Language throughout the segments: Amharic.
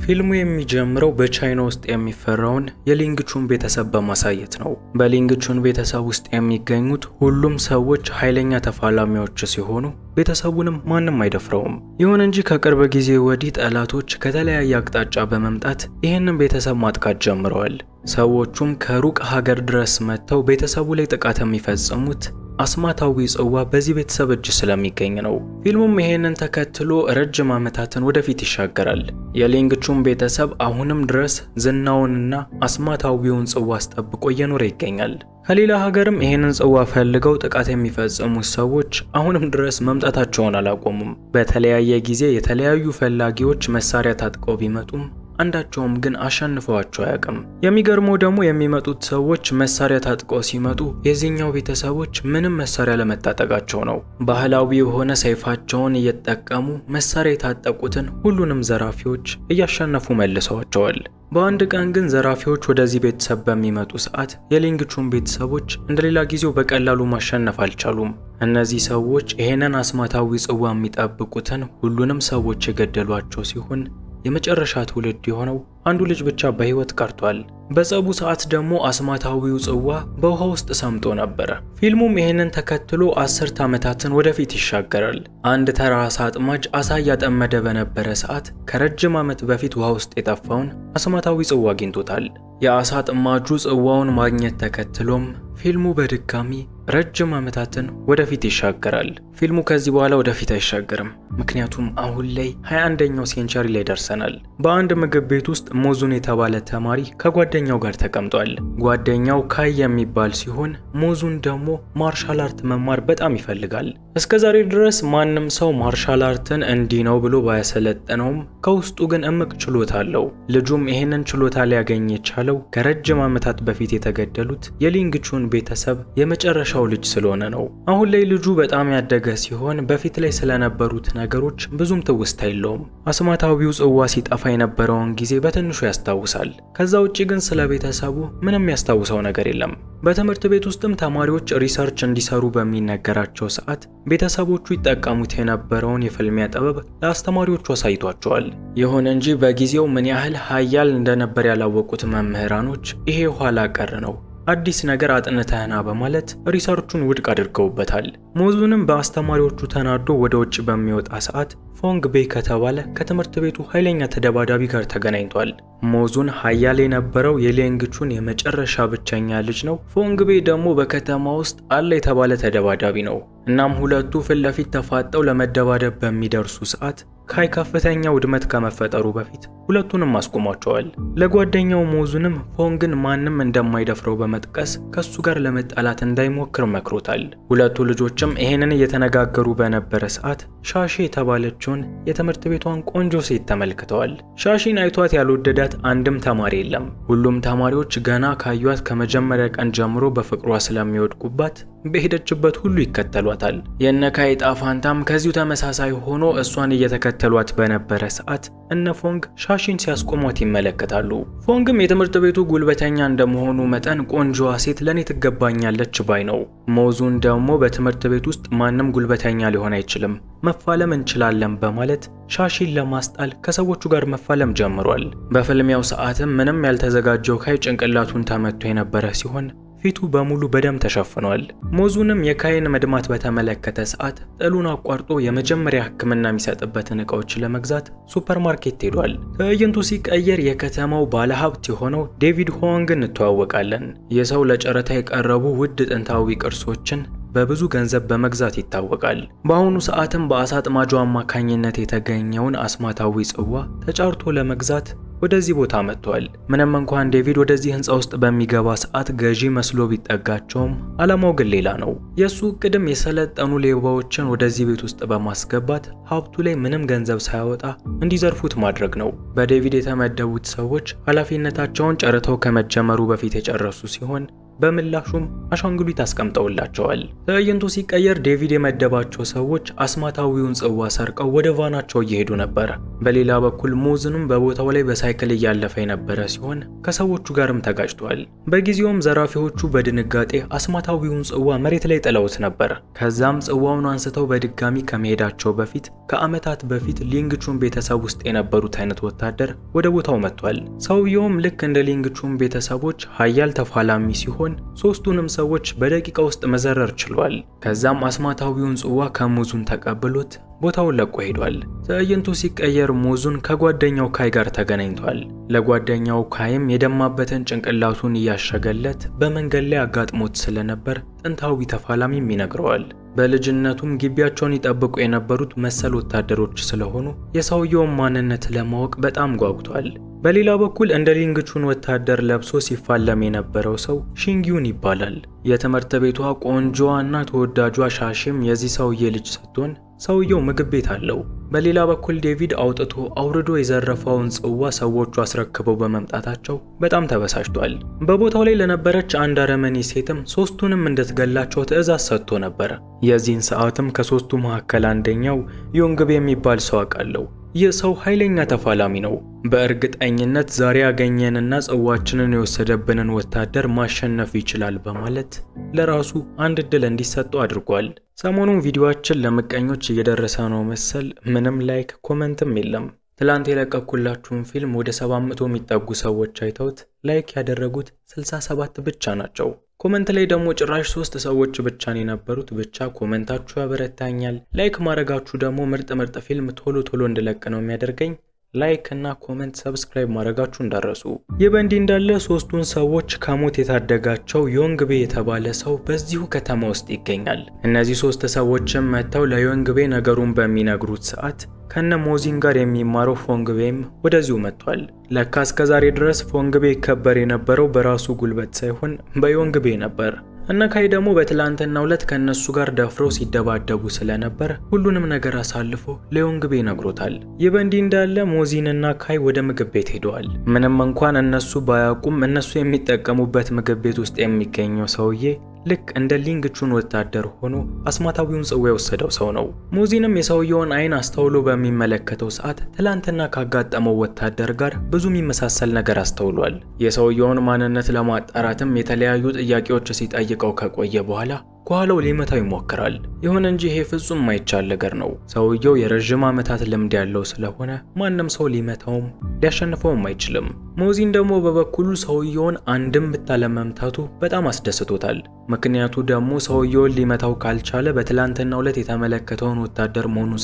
ፊልሙ የሚጀምረው በቻይና ውስጥ የሚፈራውን የሊንግቹን ቤተሰብ በማሳየት ነው። በሊንግቹን ቤተሰብ ውስጥ የሚገኙት ሁሉም ሰዎች ኃይለኛ ተፋላሚዎች ሲሆኑ ቤተሰቡንም ማንም አይደፍረውም። ይሁን እንጂ ከቅርብ ጊዜ ወዲህ ጠላቶች ከተለያየ አቅጣጫ በመምጣት ይህንን ቤተሰብ ማጥቃት ጀምረዋል። ሰዎቹም ከሩቅ ሀገር ድረስ መጥተው ቤተሰቡ ላይ ጥቃት የሚፈጽሙት አስማታዊ ጽዋ በዚህ ቤተሰብ እጅ ስለሚገኝ ነው። ፊልሙም ይሄንን ተከትሎ ረጅም ዓመታትን ወደፊት ይሻገራል። የሊንግቹን ቤተሰብ አሁንም ድረስ ዝናውንና አስማታዊውን ጽዋ አስጠብቆ እየኖረ ይገኛል። ከሌላ ሀገርም ይሄንን ጽዋ ፈልገው ጥቃት የሚፈጽሙ ሰዎች አሁንም ድረስ መምጣታቸውን አላቆሙም። በተለያየ ጊዜ የተለያዩ ፈላጊዎች መሳሪያ ታጥቀው ቢመጡም አንዳቸውም ግን አሸንፈዋቸው አያውቅም። የሚገርመው ደግሞ የሚመጡት ሰዎች መሳሪያ ታጥቀው ሲመጡ የዚህኛው ቤተሰቦች ምንም መሳሪያ ለመታጠቃቸው ነው። ባህላዊ የሆነ ሰይፋቸውን እየተጠቀሙ መሳሪያ የታጠቁትን ሁሉንም ዘራፊዎች እያሸነፉ መልሰዋቸዋል። በአንድ ቀን ግን ዘራፊዎች ወደዚህ ቤተሰብ በሚመጡ ሰዓት የሊንግቹን ቤተሰቦች እንደሌላ ጊዜው በቀላሉ ማሸነፍ አልቻሉም። እነዚህ ሰዎች ይሄንን አስማታዊ ጽዋ የሚጠብቁትን ሁሉንም ሰዎች የገደሏቸው ሲሆን የመጨረሻ ትውልድ የሆነው አንዱ ልጅ ብቻ በህይወት ቀርቷል። በጸቡ ሰዓት ደግሞ አስማታዊው ጽዋ በውሃ ውስጥ ሰምጦ ነበር። ፊልሙም ይሄንን ተከትሎ 10 ዓመታትን ወደፊት ይሻገራል። አንድ ተራ አሳ አጥማጅ አሳ እያጠመደ በነበረ ሰዓት ከረጅም ዓመት በፊት ውሃ ውስጥ የጠፋውን አስማታዊ ጽዋ አግኝቶታል። የአሳ አጥማጁ ጽዋውን ማግኘት ተከትሎም ፊልሙ በድጋሚ ረጅም ዓመታትን ወደፊት ይሻገራል። ፊልሙ ከዚህ በኋላ ወደፊት አይሻገርም፣ ምክንያቱም አሁን ላይ 21ኛው ሴንቸሪ ላይ ደርሰናል። በአንድ ምግብ ቤት ውስጥ ሞዙን የተባለ ተማሪ ከጓደኛው ጋር ተቀምጧል። ጓደኛው ካይ የሚባል ሲሆን ሞዙን ደግሞ ማርሻል አርት መማር በጣም ይፈልጋል። እስከዛሬ ድረስ ማንም ሰው ማርሻል አርትን እንዲህ ነው ብሎ ባያሰለጠነውም ከውስጡ ግን እምቅ ችሎታ አለው። ልጁም ይሄንን ችሎታ ሊያገኝ የቻለው ከረጅም ዓመታት በፊት የተገደሉት የሊንግቹን ቤተሰብ የመጨረሻው ልጅ ስለሆነ ነው። አሁን ላይ ልጁ በጣም ያደገ ሲሆን በፊት ላይ ስለነበሩት ነገሮች ብዙም ትውስታ የለውም። አስማታዊው ጽዋ ሲጠፋ የነበረውን ጊዜ በትንሹ ያስታውሳል። ከዛ ውጪ ግን ስለ ቤተሰቡ ምንም ያስታውሰው ነገር የለም። በትምህርት ቤት ውስጥም ተማሪዎች ሪሰርች እንዲሰሩ በሚነገራቸው ሰዓት ቤተሰቦቹ ይጠቀሙት የነበረውን የፍልሚያ ጥበብ ለአስተማሪዎቹ አሳይቷቸዋል። ይሁን እንጂ በጊዜው ምን ያህል ኃያል እንደነበር ያላወቁት መምህራኖች ይሄ ኋላ ቀር ነው፣ አዲስ ነገር አጥንተህና በማለት ሪሰርቹን ውድቅ አድርገውበታል። ሞዙንም በአስተማሪዎቹ ተናዶ ወደ ውጭ በሚወጣ ሰዓት ፎንግ ቤይ ከተባለ ከትምህርት ቤቱ ኃይለኛ ተደባዳቢ ጋር ተገናኝቷል። ሞዙን ኃያል የነበረው የሊንግቹን የመጨረሻ ብቸኛ ልጅ ነው። ፎንግ ቤይ ደግሞ በከተማ ውስጥ አለ የተባለ ተደባዳቢ ነው። እናም ሁለቱ ፊት ለፊት ተፋጠው ለመደባደብ በሚደርሱ ሰዓት ካይ ከፍተኛ ውድመት ከመፈጠሩ በፊት ሁለቱንም አስቆሟቸዋል። ለጓደኛው ሞዙንም ፎንግን ማንም እንደማይደፍረው በመጥቀስ ከሱ ጋር ለመጣላት እንዳይሞክር መክሮታል። ሁለቱ ልጆችም ይሄንን እየተነጋገሩ በነበረ ሰዓት ሻሺ የተባለችውን የትምህርት ቤቷን ቆንጆ ሴት ተመልክተዋል። ሻሺን አይቷት ያልወደዳት አንድም ተማሪ የለም። ሁሉም ተማሪዎች ገና ካዩት ከመጀመሪያ ቀን ጀምሮ በፍቅሯ ስለሚወድቁባት በሄደችበት ሁሉ ይከተሏታል። የነካይ ጣፋንታም ከዚሁ ተመሳሳይ ሆኖ እሷን እየተከተሏት በነበረ ሰዓት እነ ፎንግ ሻሺን ሲያስቆሟት ይመለከታሉ። ፎንግም የትምህርት ቤቱ ጉልበተኛ እንደመሆኑ መጠን ቆንጆዋ ሴት ለኔ ትገባኛለች ባይ ነው። ሞዙን ደግሞ በትምህርት ቤት ውስጥ ማንም ጉልበተኛ ሊሆን አይችልም፣ መፋለም እንችላለን በማለት ሻሺን ለማስጣል ከሰዎቹ ጋር መፋለም ጀምሯል። በፍልሚያው ሰዓትም ምንም ያልተዘጋጀው ካይ ጭንቅላቱን ተመቶ የነበረ ሲሆን ፊቱ በሙሉ በደም ተሸፍኗል። ሞዙንም የካይን መድማት በተመለከተ ሰዓት ጥሉን አቋርጦ የመጀመሪያ ሕክምና የሚሰጥበትን ዕቃዎች ለመግዛት ሱፐርማርኬት ሄዷል። ትዕይንቱ ሲቀየር የከተማው ባለሀብት የሆነው ዴቪድ ሆዋንግን እንተዋወቃለን። የሰው ለጨረታ የቀረቡ ውድ ጥንታዊ ቅርሶችን በብዙ ገንዘብ በመግዛት ይታወቃል። በአሁኑ ሰዓትም በአሳ አጥማጁ አማካኝነት የተገኘውን አስማታዊ ጽዋ ተጫርቶ ለመግዛት ወደዚህ ቦታ መጥቷል። ምንም እንኳን ዴቪድ ወደዚህ ህንጻ ውስጥ በሚገባ ሰዓት ገዢ መስሎ ቢጠጋቸውም ዓላማው ግን ሌላ ነው። የሱ ቅድም የሰለጠኑ ሌባዎችን ወደዚህ ቤት ውስጥ በማስገባት ሀብቱ ላይ ምንም ገንዘብ ሳያወጣ እንዲዘርፉት ማድረግ ነው። በዴቪድ የተመደቡት ሰዎች ኃላፊነታቸውን ጨርተው ከመጀመሩ በፊት የጨረሱ ሲሆን በምላሹም አሻንጉሊት አስቀምጠውላቸዋል። ትዕይንቱ ሲቀየር ዴቪድ የመደባቸው ሰዎች አስማታዊውን ጽዋ ሰርቀው ወደ ቫናቸው እየሄዱ ነበር። በሌላ በኩል ሞዝንም በቦታው ላይ በሳይክል እያለፈ የነበረ ሲሆን ከሰዎቹ ጋርም ተጋጭቷል። በጊዜውም ዘራፊዎቹ በድንጋጤ አስማታዊውን ጽዋ መሬት ላይ ጥለውት ነበር። ከዛም ጽዋውን አንስተው በድጋሚ ከመሄዳቸው በፊት ከዓመታት በፊት ሊንግቹን ቤተሰብ ውስጥ የነበሩት አይነት ወታደር ወደ ቦታው መጥቷል። ሰውየውም ልክ እንደ ሊንግቹን ቤተሰቦች ኃያል ተፋላሚ ሲሆን ሶስቱንም ሰዎች በደቂቃ ውስጥ መዘረር ችሏል። ከዛም አስማታዊውን ጽዋ ከሙዙን ተቀብሎት ቦታውን ለቆ ሄዷል። ትዕይንቱ ሲቀየር ሙዙን ከጓደኛው ካይ ጋር ተገናኝቷል። ለጓደኛው ካይም የደማበትን ጭንቅላቱን እያሸገለት በመንገድ ላይ አጋጥሞት ስለነበር ጥንታዊ ተፋላሚም ይነግረዋል። በልጅነቱም ግቢያቸውን ይጠብቁ የነበሩት መሰል ወታደሮች ስለሆኑ የሰውየውን ማንነት ለማወቅ በጣም ጓጉቷል። በሌላ በኩል እንደ ሊንግቹን ወታደር ለብሶ ሲፋለም የነበረው ሰው ሺንጊዩን ይባላል። የትምህርት ቤቷ ቆንጆዋና ተወዳጇ ሻሺም የዚህ ሰውዬ ልጅ ስትሆን ሰውየው ምግብ ቤት አለው። በሌላ በኩል ዴቪድ አውጥቶ አውርዶ የዘረፈውን ጽዋ ሰዎቹ አስረክበው በመምጣታቸው በጣም ተበሳጭቷል። በቦታው ላይ ለነበረች አንድ አረመኔ ሴትም ሶስቱንም እንድትገላቸው ትዕዛዝ ሰጥቶ ነበር። የዚህን ሰዓትም ከሶስቱ መካከል አንደኛው ዮንግቤ የሚባል ሰው አውቃለሁ። ይህ ሰው ኃይለኛ ተፋላሚ ነው። በእርግጠኝነት ዛሬ ያገኘንና ጽዋችንን የወሰደብንን ወታደር ማሸነፍ ይችላል በማለት ለራሱ አንድ እድል እንዲሰጠው አድርጓል። ሰሞኑን ቪዲዮአችን ለምቀኞች እየደረሰ ነው መሰል ምንም ላይክ ኮሜንትም የለም። ትላንት የለቀኩላችሁን ፊልም ወደ 700 የሚጠጉ ሰዎች አይተውት ላይክ ያደረጉት 67 ብቻ ናቸው። ኮሜንት ላይ ደግሞ ጭራሽ 3 ሰዎች ብቻ ነው የነበሩት። ብቻ ኮሜንታችሁ ያበረታኛል። ላይክ ማድረጋችሁ ደግሞ ምርጥ ፊልም ቶሎ እንድለቅ ነው የሚያደርገኝ። ላይክ እና ኮሜንት ሰብስክራይብ ማድረጋችሁ እንዳረሱ። ይህ በእንዲህ እንዳለ ሶስቱን ሰዎች ከሞት የታደጋቸው ዮንግቤ የተባለ ሰው በዚሁ ከተማ ውስጥ ይገኛል። እነዚህ 3 ሰዎችም መጥተው ለዮንግቤ ነገሩን በሚነግሩት ሰዓት ከነ ሞዚን ጋር የሚማረው ፎንግቤም ወደዚሁ መጥቷል። ለካ እስከዛሬ ድረስ ፎንግቤ ይከበር የነበረው በራሱ ጉልበት ሳይሆን በዮንግቤ ነበር። እና ካይ ደግሞ በትላንትናው ዕለት ከነሱ ጋር ደፍረው ሲደባደቡ ስለነበር ሁሉንም ነገር አሳልፎ ለዮንግቤ ነግሮታል። ይህ በእንዲህ እንዳለ ሞዚንና ካይ ወደ ምግብ ቤት ሄደዋል። ምንም እንኳን እነሱ ባያውቁም እነሱ የሚጠቀሙበት ምግብ ቤት ውስጥ የሚገኘው ሰውዬ ልክ እንደ ሊንግቹን ወታደር ሆኖ አስማታዊውን ጽዋ የወሰደው ሰው ነው። ሞዚንም የሰውየውን አይን አስተውሎ በሚመለከተው ሰዓት ትላንትና ካጋጠመው ወታደር ጋር ብዙ የሚመሳሰል ነገር አስተውሏል። የሰውየውን ማንነት ለማጣራትም የተለያዩ ጥያቄዎች ሲጠይቀው ከቆየ በኋላ ከኋላው ሊመታው ይሞክራል። ይሁን እንጂ ይሄ ፍጹም ማይቻል ነገር ነው። ሰውየው የረጅም ዓመታት ልምድ ያለው ስለሆነ ማንም ሰው ሊመታውም ሊያሸንፈውም አይችልም። ሞዚን ደግሞ በበኩሉ ሰውየውን አንድም ብታለመምታቱ በጣም አስደስቶታል። ምክንያቱ ደግሞ ሰውየውን ሊመታው ካልቻለ በትላንትናው ዕለት የተመለከተውን ወታደር መሆኑን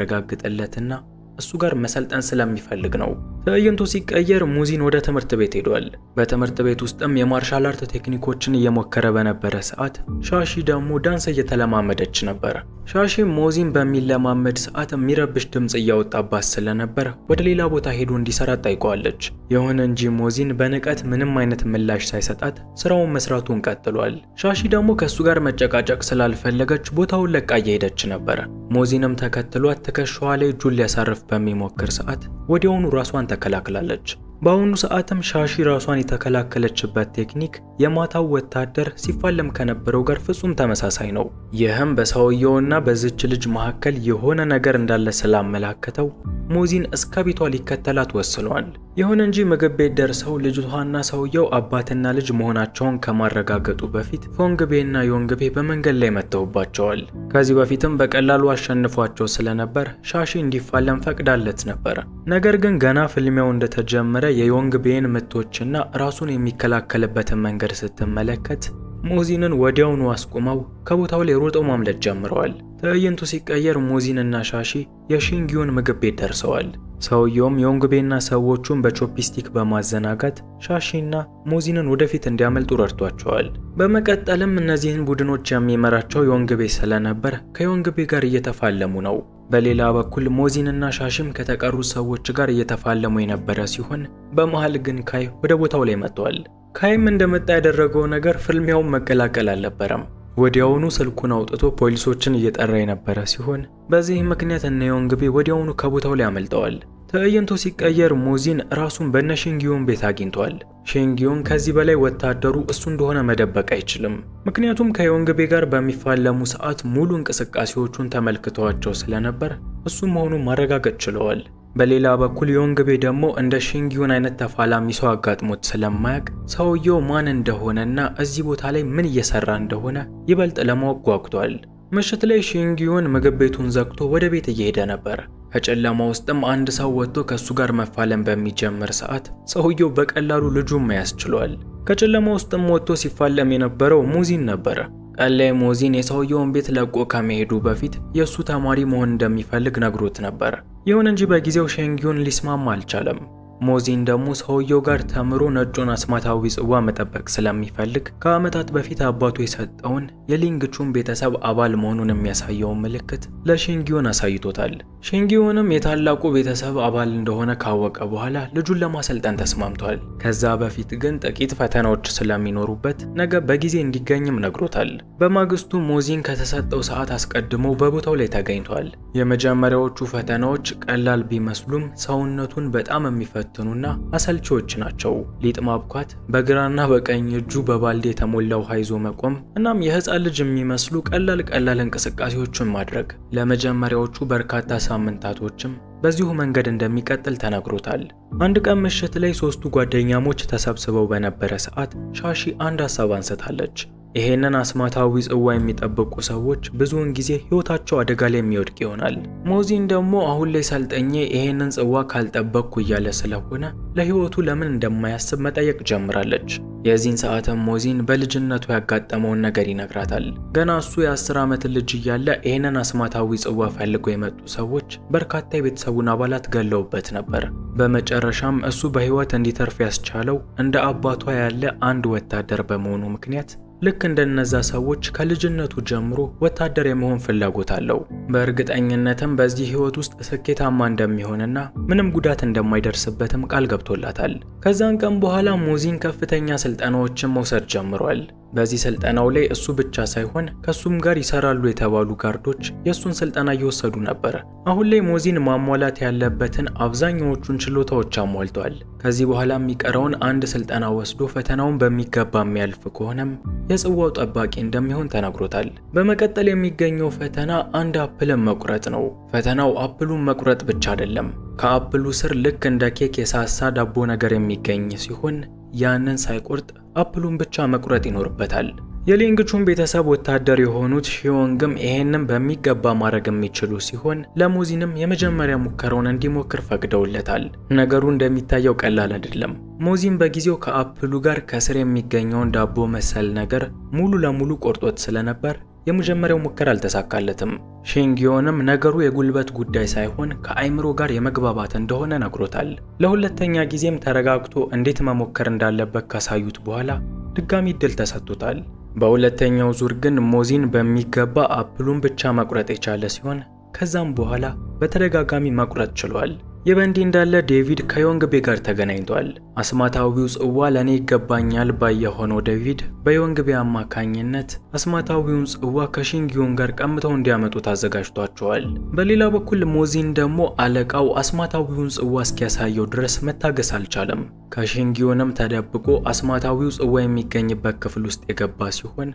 ስለሚያረጋግጥለትና እሱ ጋር መሰልጠን ስለሚፈልግ ነው። ትዕይንቱ ሲቀየር ሙዚን ወደ ትምህርት ቤት ሄዷል። በትምህርት ቤት ውስጥም የማርሻል አርት ቴክኒኮችን እየሞከረ በነበረ ሰዓት ሻሺ ደግሞ ዳንስ እየተለማመደች ነበር። ሻሺ ሞዚን በሚለማመድ ሰዓት የሚረብሽ ድምጽ እያወጣባት ስለነበር ወደ ሌላ ቦታ ሄዶ እንዲሰራ ጠይቀዋለች። ይሁን እንጂ ሞዚን በንቀት ምንም አይነት ምላሽ ሳይሰጣት ስራውን መስራቱን ቀጥሏል። ሻሺ ደግሞ ከሱ ጋር መጨቃጨቅ ስላልፈለገች ቦታውን ለቃ እየሄደች ነበር። ሞዚንም ተከትሏት ትከሻዋ ላይ እጁን ሊያሳርፍ በሚሞክር ሰዓት ወዲያውኑ ራሷን ተከላክላለች። በአሁኑ ሰዓትም ሻሺ ራሷን የተከላከለችበት ቴክኒክ የማታው ወታደር ሲፋለም ከነበረው ጋር ፍጹም ተመሳሳይ ነው። ይህም በሰውየውና በዚች ልጅ መካከል የሆነ ነገር እንዳለ ስላመላከተው ሞዚን እስከ ቤቷ ሊከተላት ወስኗል። ይሁን እንጂ ምግብ ቤት ደርሰው ልጅቷና ሰውየው አባትና ልጅ መሆናቸውን ከማረጋገጡ በፊት ፎንግቤና ዮንግቤ በመንገድ ላይ መተውባቸዋል። ከዚህ በፊትም በቀላሉ አሸንፏቸው ስለነበር ሻሺ እንዲፋለም ፈቅዳለት ነበር። ነገር ግን ገና ፍልሚያው እንደተጀመረ የዮንግቤን ምቶችና ራሱን የሚከላከልበትን መንገድ ስትመለከት ሞዚንን ወዲያውኑ አስቆመው ከቦታው ላይ ሮጠው ማምለጥ ጀምረዋል። ትዕይንቱ ሲቀየር ሞዚንና ሻሺ የሺንጊዩን ምግብ ቤት ደርሰዋል። ሰውየውም ዮንግቤና ሰዎቹን በቾፕስቲክ በማዘናጋት ሻሺና ሞዚንን ወደፊት እንዲያመልጡ ረድቷቸዋል። በመቀጠልም እነዚህን ቡድኖች የሚመራቸው ዮንግቤ ስለነበር ከዮንግቤ ጋር እየተፋለሙ ነው። በሌላ በኩል ሞዚንና ሻሺም ከተቀሩ ሰዎች ጋር እየተፋለሙ የነበረ ሲሆን በመሃል ግን ካይ ወደ ቦታው ላይ መጥቷል። ካይም እንደመጣ ያደረገው ነገር ፍልሚያውን መቀላቀል አልነበረም። ወዲያውኑ ስልኩን አውጥቶ ፖሊሶችን እየጠራ የነበረ ሲሆን በዚህ ምክንያት እነ ዮንግቤ ወዲያውኑ ከቦታው ላይ አመልጠዋል። ትዕይንቱ ሲቀየር ሞዚን ራሱን በነሺንጊዮን ቤት አግኝቷል። ሺንጊዮን ከዚህ በላይ ወታደሩ እሱ እንደሆነ መደበቅ አይችልም። ምክንያቱም ከዮንግቤ ጋር በሚፋለሙ ሰዓት ሙሉ እንቅስቃሴዎቹን ተመልክተዋቸው ስለነበር እሱ መሆኑን ማረጋገጥ ችለዋል። በሌላ በኩል ዮንግቤ ደግሞ እንደ ሺንጊዮን አይነት ተፋላሚ ሰው አጋጥሞት ስለማያውቅ ሰውየው ማን እንደሆነና እዚህ ቦታ ላይ ምን እየሰራ እንደሆነ ይበልጥ ለማወቅ ጓጉቷል። ምሽት ላይ ሺንጊዮን ምግብ ቤቱን ዘግቶ ወደ ቤት እየሄደ ነበር። ከጨለማ ውስጥም አንድ ሰው ወጥቶ ከሱ ጋር መፋለም በሚጀምር ሰዓት ሰውየው በቀላሉ ልጁን መያዝ ችሏል። ከጨለማ ውስጥም ወጥቶ ሲፋለም የነበረው ሞዚን ነበር። ቀን ላይ ሞዚን የሰውየውን ቤት ለቆ ከመሄዱ በፊት የሱ ተማሪ መሆን እንደሚፈልግ ነግሮት ነበር። ይሁን እንጂ በጊዜው ሺንጊዮን ሊስማማ አልቻለም። ሞዚን ደግሞ ሰውየው ጋር ተምሮ ነጩን አስማታዊ ጽዋ መጠበቅ ስለሚፈልግ ከዓመታት በፊት አባቱ የሰጠውን የሊንግቹን ቤተሰብ አባል መሆኑን የሚያሳየውን ምልክት ለሺንጊዮን አሳይቶታል። ሺንጊዮንም የታላቁ ቤተሰብ አባል እንደሆነ ካወቀ በኋላ ልጁን ለማሰልጠን ተስማምቷል። ከዛ በፊት ግን ጥቂት ፈተናዎች ስለሚኖሩበት ነገ በጊዜ እንዲገኝም ነግሮታል። በማግስቱ ሞዚን ከተሰጠው ሰዓት አስቀድሞ በቦታው ላይ ተገኝቷል። የመጀመሪያዎቹ ፈተናዎች ቀላል ቢመስሉም ሰውነቱን በጣም የሚፈትኑና አሰልቺዎች ናቸው። ሊጥ ማብኳት፣ በግራና በቀኝ እጁ በባልዲ የተሞላ ውሃ ይዞ መቆም፣ እናም የህፃን ልጅ የሚመስሉ ቀላል እንቅስቃሴዎችን ማድረግ። ለመጀመሪያዎቹ በርካታ ሳምንታቶችም በዚሁ መንገድ እንደሚቀጥል ተነግሮታል። አንድ ቀን ምሽት ላይ ሶስቱ ጓደኛሞች ተሰብስበው በነበረ ሰዓት ሻሺ አንድ ሐሳብ አንስታለች። ይሄንን አስማታዊ ጽዋ የሚጠብቁ ሰዎች ብዙውን ጊዜ ህይወታቸው አደጋ ላይ የሚወድቅ ይሆናል። ሞዚን ደግሞ አሁን ላይ ሰልጠኜ ይሄንን ጽዋ ካልጠበቅኩ እያለ ስለሆነ ለህይወቱ ለምን እንደማያስብ መጠየቅ ጀምራለች። የዚህን ሰዓትም ሞዚን በልጅነቱ ያጋጠመውን ነገር ይነግራታል። ገና እሱ የ10 ዓመት ልጅ እያለ ይሄንን አስማታዊ ጽዋ ፈልገው የመጡ ሰዎች በርካታ የቤተሰቡን አባላት ገለውበት ነበር። በመጨረሻም እሱ በህይወት እንዲተርፍ ያስቻለው እንደ አባቷ ያለ አንድ ወታደር በመሆኑ ምክንያት ልክ እንደነዛ ሰዎች ከልጅነቱ ጀምሮ ወታደር የመሆን ፍላጎት አለው። በእርግጠኝነትም በዚህ ህይወት ውስጥ ስኬታማ እንደሚሆንና ምንም ጉዳት እንደማይደርስበትም ቃል ገብቶላታል። ከዛን ቀን በኋላ ሞዚን ከፍተኛ ስልጠናዎችን መውሰድ ጀምሯል። በዚህ ስልጠናው ላይ እሱ ብቻ ሳይሆን ከሱም ጋር ይሰራሉ የተባሉ ጋርዶች የሱን ስልጠና እየወሰዱ ነበር። አሁን ላይ ሞዚን ማሟላት ያለበትን አብዛኛዎቹን ችሎታዎች አሟልቷል። ከዚህ በኋላ የሚቀረውን አንድ ስልጠና ወስዶ ፈተናውን በሚገባ የሚያልፍ ከሆነም የጽዋው ጠባቂ እንደሚሆን ተነግሮታል። በመቀጠል የሚገኘው ፈተና አንድ አፕልን መቁረጥ ነው። ፈተናው አፕሉን መቁረጥ ብቻ አይደለም። ከአፕሉ ስር ልክ እንደ ኬክ የሳሳ ዳቦ ነገር የሚገኝ ሲሆን ያንን ሳይቆርጥ አፕሉን ብቻ መቁረጥ ይኖርበታል። የሊንግቹን ቤተሰብ ወታደር የሆኑት ሺዮንግም ይሄንን በሚገባ ማድረግ የሚችሉ ሲሆን ለሞዚንም የመጀመሪያ ሙከራውን እንዲሞክር ፈቅደውለታል። ነገሩ እንደሚታየው ቀላል አይደለም። ሞዚን በጊዜው ከአፕሉ ጋር ከስር የሚገኘውን ዳቦ መሰል ነገር ሙሉ ለሙሉ ቆርጦት ስለነበር የመጀመሪያው ሙከራ አልተሳካለትም። ሺንጊዮንም ነገሩ የጉልበት ጉዳይ ሳይሆን ከአይምሮ ጋር የመግባባት እንደሆነ ነግሮታል። ለሁለተኛ ጊዜም ተረጋግቶ እንዴት መሞከር እንዳለበት ካሳዩት በኋላ ድጋሚ እድል ተሰጥቶታል። በሁለተኛው ዙር ግን ሞዚን በሚገባ አፕሉን ብቻ መቁረጥ የቻለ ሲሆን ከዛም በኋላ በተደጋጋሚ መቁረጥ ችሏል። የበንዲ እንዳለ ዴቪድ ከዮንግቤ ጋር ተገናኝቷል። አስማታዊው ጽዋ ለኔ ይገባኛል ባይ የሆነው ዴቪድ በዮንግቤ አማካኝነት አስማታዊውን ጽዋ ከሺንጊዮን ጋር ቀምተው እንዲያመጡ ታዘጋጅቷቸዋል። በሌላ በኩል ሞዚን ደግሞ አለቃው አስማታዊውን ጽዋ እስኪያሳየው ድረስ መታገስ አልቻለም። ከሺንጊዮንም ተደብቆ አስማታዊው ጽዋ የሚገኝበት ክፍል ውስጥ የገባ ሲሆን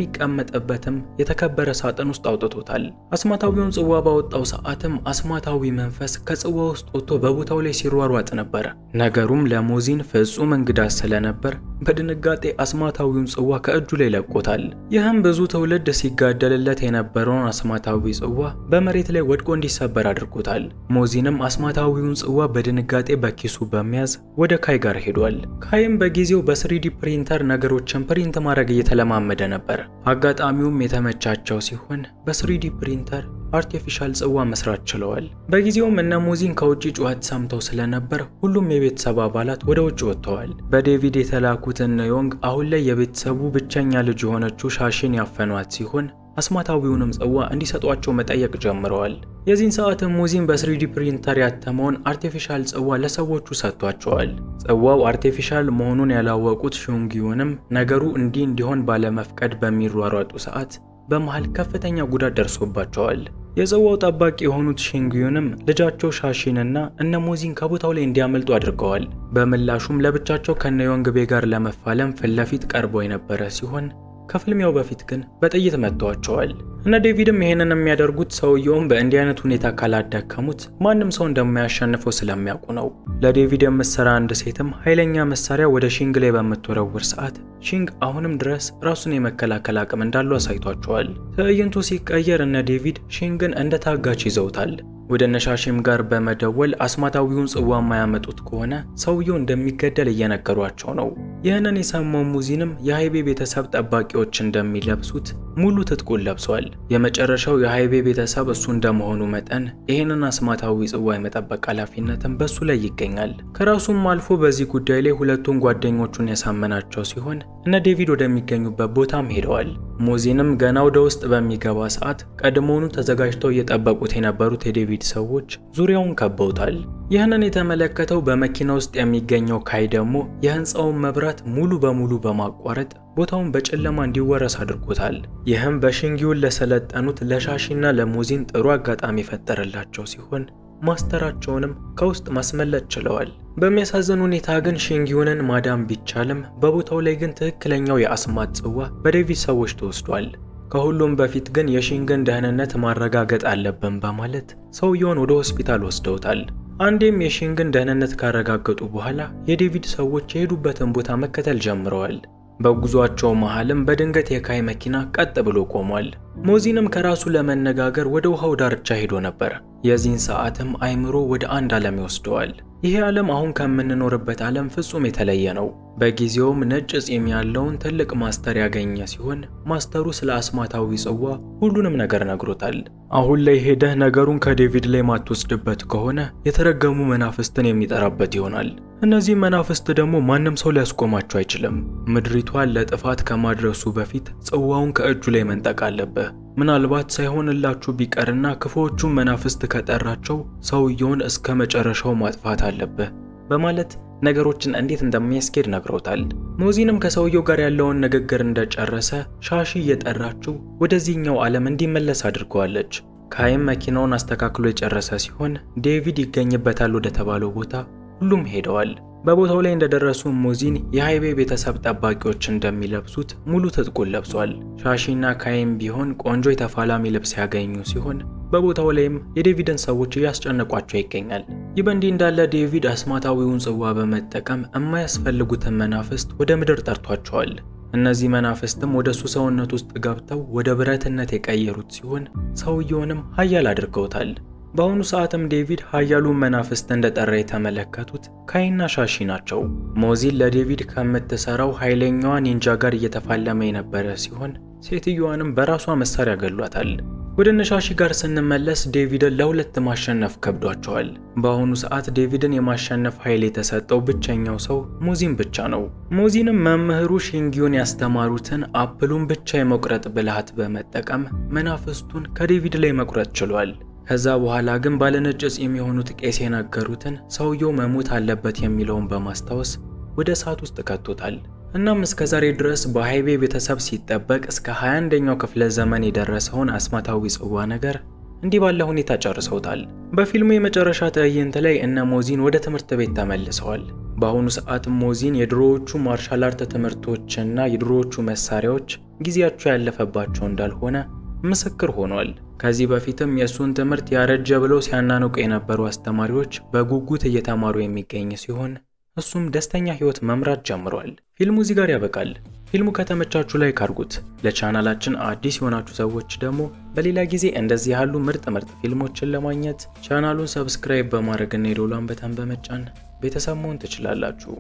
ከሚቀመጥበትም የተከበረ ሳጥን ውስጥ አውጥቶታል። አስማታዊውን ጽዋ ባወጣው ሰዓትም አስማታዊ መንፈስ ከጽዋ ውስጥ ወጥቶ በቦታው ላይ ሲሯሯጥ ነበር። ነገሩም ለሞዚን ፍጹም እንግዳ ስለነበር በድንጋጤ አስማታዊውን ጽዋ ከእጁ ላይ ለቆታል። ይህም ብዙ ትውልድ ሲጋደልለት የነበረውን አስማታዊ ጽዋ በመሬት ላይ ወድቆ እንዲሰበር አድርጎታል። ሞዚንም አስማታዊውን ጽዋ በድንጋጤ በኪሱ በመያዝ ወደ ካይ ጋር ሄዷል። ካይም በጊዜው በ3D ፕሪንተር ነገሮችን ፕሪንት ማድረግ እየተለማመደ ነበር። አጋጣሚውም የተመቻቸው ሲሆን በ3D ፕሪንተር አርቲፊሻል ጽዋ መስራት ችለዋል። በጊዜውም እነ ሞዚን ከውጪ ጩኸት ሰምተው ስለነበር ሁሉም የቤተሰብ አባላት ወደ ውጪ ወጥተዋል። በዴቪድ የተላኩት እነ ዮንግ አሁን ላይ የቤተሰቡ ብቸኛ ልጅ የሆነችው ሻሺን ያፈኗት ሲሆን አስማታዊውንም ጽዋ እንዲሰጧቸው መጠየቅ ጀምረዋል። የዚህን ሰዓት ሞዚን በ3D ፕሪንተር ያተመውን አርቲፊሻል ጽዋ ለሰዎቹ ሰጥቷቸዋል። ጽዋው አርቲፊሻል መሆኑን ያላወቁት ሺንጊዮንም ነገሩ እንዲሆን ባለመፍቀድ በሚሯሯጡ ሰዓት በመሃል ከፍተኛ ጉዳት ደርሶባቸዋል። የጽዋው ጠባቂ የሆኑት ሺንግዩንም ልጃቸው ሻሺንና እነ ሞዚን ከቦታው ላይ እንዲያመልጡ አድርገዋል። በምላሹም ለብቻቸው ከነ ዮንግቤ ጋር ለመፋለም ፊት ለፊት ቀርበው የነበረ ሲሆን ከፍልሚያው በፊት ግን በጥይት መተዋቸዋል። እነ ዴቪድም ይሄንን የሚያደርጉት ሰውየውን በእንዲህ አይነት ሁኔታ ካላዳከሙት ማንም ሰው እንደማያሸንፈው ስለሚያውቁ ነው። ለዴቪድ የምትሰራ አንድ ሴትም ኃይለኛ መሳሪያ ወደ ሺንግ ላይ በምትወረውር ሰዓት ሺንግ አሁንም ድረስ ራሱን የመከላከል አቅም እንዳለው አሳይቷቸዋል። ትዕይንቱ ሲቀየር እነ ዴቪድ ሺንግን እንደ ታጋች ይዘውታል። ወደ ነሻሺም ጋር በመደወል አስማታዊውን ጽዋ ማያመጡት ከሆነ ሰውየው እንደሚገደል እየነገሯቸው ነው። ይህንን የሰማው ሙዚንም የሃይቤ ቤተሰብ ጠባቂዎች እንደሚለብሱት ሙሉ ትጥቁን ለብሷል። የመጨረሻው የሃይቤ ቤተሰብ እሱ እንደመሆኑ መጠን ይህንን አስማታዊ ጽዋ የመጠበቅ ኃላፊነትም በሱ ላይ ይገኛል። ከራሱም አልፎ በዚህ ጉዳይ ላይ ሁለቱን ጓደኞቹን ያሳመናቸው ሲሆን እነ ዴቪድ ወደሚገኙበት ቦታም ሄደዋል። ሙዚንም ገና ወደ ውስጥ በሚገባ ሰዓት ቀድሞውኑ ተዘጋጅተው እየጠበቁት የነበሩት የዴቪድ ሰዎች ዙሪያውን ከበውታል። ይህንን የተመለከተው በመኪና ውስጥ የሚገኘው ካይ ደግሞ የህንፃውን መብራት ሙሉ በሙሉ በማቋረጥ ቦታውን በጨለማ እንዲወረስ አድርጎታል። ይህም በሺንግዩን ለሰለጠኑት ለሻሺና ለሙዚን ጥሩ አጋጣሚ ፈጠረላቸው ሲሆን ማስተራቸውንም ከውስጥ ማስመለጥ ችለዋል። በሚያሳዝን ሁኔታ ግን ሺንግዩንን ማዳን ቢቻልም በቦታው ላይ ግን ትክክለኛው የአስማት ጽዋ በዴቪድ ሰዎች ተወስዷል። ከሁሉም በፊት ግን የሺንግን ደህንነት ማረጋገጥ አለብን በማለት ሰውየውን ወደ ሆስፒታል ወስደውታል። አንዴም የሺንግን ደህንነት ካረጋገጡ በኋላ የዴቪድ ሰዎች የሄዱበትን ቦታ መከተል ጀምረዋል። በጉዟቸው መሃልም በድንገት የካይ መኪና ቀጥ ብሎ ቆሟል። ሙዚንም ከራሱ ለመነጋገር ወደ ውሃው ዳርቻ ሄዶ ነበር። የዚህን ሰዓትም አይምሮ ወደ አንድ ዓለም ይወስደዋል። ይሄ ዓለም አሁን ከምንኖርበት ዓለም ፍጹም የተለየ ነው። በጊዜውም ነጭ ጺም ያለውን ትልቅ ማስተር ያገኘ ሲሆን ማስተሩ ስለ አስማታዊ ጽዋ ሁሉንም ነገር ነግሮታል። አሁን ላይ ሄደህ ነገሩን ከዴቪድ ላይ ማትወስድበት ከሆነ የተረገሙ መናፍስትን የሚጠራበት ይሆናል። እነዚህ መናፍስት ደግሞ ማንም ሰው ሊያስቆማቸው አይችልም። ምድሪቷን ለጥፋት ከማድረሱ በፊት ጽዋውን ከእጁ ላይ መንጠቅ አለበት። ምናልባት ሳይሆንላችሁ ቢቀርና ክፉዎቹ መናፍስት ከጠራቸው ሰውየውን እስከ መጨረሻው ማጥፋት አለበት በማለት ነገሮችን እንዴት እንደሚያስኬድ ነግሮታል። ሙዚንም ከሰውየው ጋር ያለውን ንግግር እንደጨረሰ ሻሺ እየጠራችው ወደዚህኛው ዓለም እንዲመለስ አድርገዋለች። ካይም መኪናውን አስተካክሎ የጨረሰ ሲሆን ዴቪድ ይገኝበታል ወደ ተባለው ቦታ ሁሉም ሄደዋል። በቦታው ላይ እንደደረሱ ሙዚን የሃይቤ ቤተሰብ ጠባቂዎች እንደሚለብሱት ሙሉ ትጥቁን ለብሷል። ሻሺና ካይም ቢሆን ቆንጆ የተፋላሚ ልብስ ያገኙ ሲሆን በቦታው ላይም የዴቪድን ሰዎች እያስጨነቋቸው ይገኛል። ይህ በእንዲህ እንዳለ ዴቪድ አስማታዊውን ጽዋ በመጠቀም የማያስፈልጉትን መናፍስት ወደ ምድር ጠርቷቸዋል። እነዚህ መናፍስትም ወደ እሱ ሰውነት ውስጥ ገብተው ወደ ብረትነት የቀየሩት ሲሆን ሰውየውንም ኃያል አድርገውታል። በአሁኑ ሰዓትም ዴቪድ ኃያሉን መናፍስት እንደጠራ የተመለከቱት ካይና ሻሺ ናቸው። ሙዚን ለዴቪድ ከምትሰራው ኃይለኛዋ ኒንጃ ጋር እየተፋለመ የነበረ ሲሆን ሴትዮዋንም በራሷ መሳሪያ ገሏታል። ወደ ነሻሺ ጋር ስንመለስ ዴቪድን ለሁለት ማሸነፍ ከብዷቸዋል። በአሁኑ ሰዓት ዴቪድን የማሸነፍ ኃይል የተሰጠው ብቸኛው ሰው ሙዚን ብቻ ነው። ሙዚንም መምህሩ ሺንግዩን ያስተማሩትን አፕሉን ብቻ የመቁረጥ ብልሃት በመጠቀም መናፍስቱን ከዴቪድ ላይ መቁረጥ ችሏል። ከዛ በኋላ ግን ባለነጭ ጺም የሆኑት ቄስ የነገሩትን ሰውየው መሞት አለበት የሚለውን በማስታወስ ወደ እሳት ውስጥ ከቶታል። እናም እስከ ዛሬ ድረስ በሃይቤ ቤተሰብ ሲጠበቅ እስከ 21ኛው ክፍለ ዘመን የደረሰውን አስማታዊ ጽዋ ነገር እንዲህ ባለ ሁኔታ ጨርሰውታል። በፊልሙ የመጨረሻ ትዕይንት ላይ እነ ሙዚን ወደ ትምህርት ቤት ተመልሰዋል። በአሁኑ ሰዓት ሙዚን የድሮዎቹ ማርሻል አርት ትምህርቶችና የድሮዎቹ መሳሪያዎች ጊዜያቸው ያለፈባቸው እንዳልሆነ ምስክር ሆኗል። ከዚህ በፊትም የሱን ትምህርት ያረጀ ብለው ሲያናንቁ የነበሩ አስተማሪዎች በጉጉት እየተማሩ የሚገኝ ሲሆን እሱም ደስተኛ ህይወት መምራት ጀምሯል። ፊልሙ እዚህ ጋር ያበቃል። ፊልሙ ከተመቻችሁ ላይክ አድርጉት። ለቻናላችን አዲስ የሆናችሁ ሰዎች ደግሞ በሌላ ጊዜ እንደዚህ ያሉ ምርጥ ፊልሞችን ለማግኘት ቻናሉን ሰብስክራይብ በማድረግና የደወሉን በተን በመጫን ቤተሰብ መሆን ትችላላችሁ።